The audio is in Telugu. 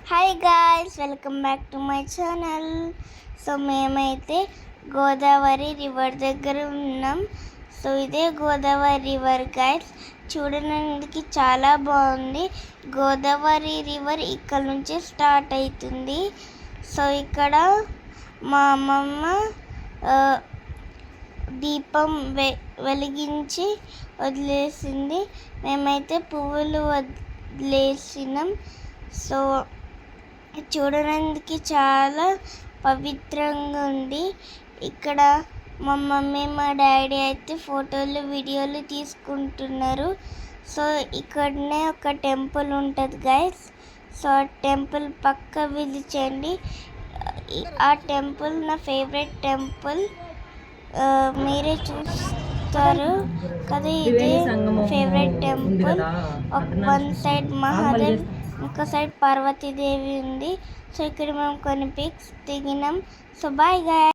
Hi guys, welcome back to my channel. So మేమైతే గోదావరి రివర్ దగ్గర ఉన్నాం. సో ఇదే గోదావరి రివర్ గాయ్స్, చూడడానికి చాలా బాగుంది. గోదావరి రివర్ ఇక్కడ నుంచి స్టార్ట్ అవుతుంది. సో ఇక్కడ మా అమ్మమ్మ దీపం వెలిగించి వదిలేసింది. మేమైతే పువ్వులు వదిలేసినాం. సో చూడడానికి చాలా పవిత్రంగా ఉంది. ఇక్కడ మా మమ్మీ మా డాడీ అయితే ఫోటోలు వీడియోలు తీసుకుంటున్నారు. సో ఇక్కడనే ఒక టెంపుల్ ఉంటుంది గైస్. సో ఆ టెంపుల్ పక్క పిలిచండి. ఆ టెంపుల్ నా ఫేవరెట్ టెంపుల్, మీరే చూస్తారు కదా. ఇదే favourite temple. One side Mahadev, ఇంకో సైడ్ పార్వతీదేవి ఉంది. సో ఇక్కడ మేము కొన్ని పిక్స్ దిగినాం. So bye guy.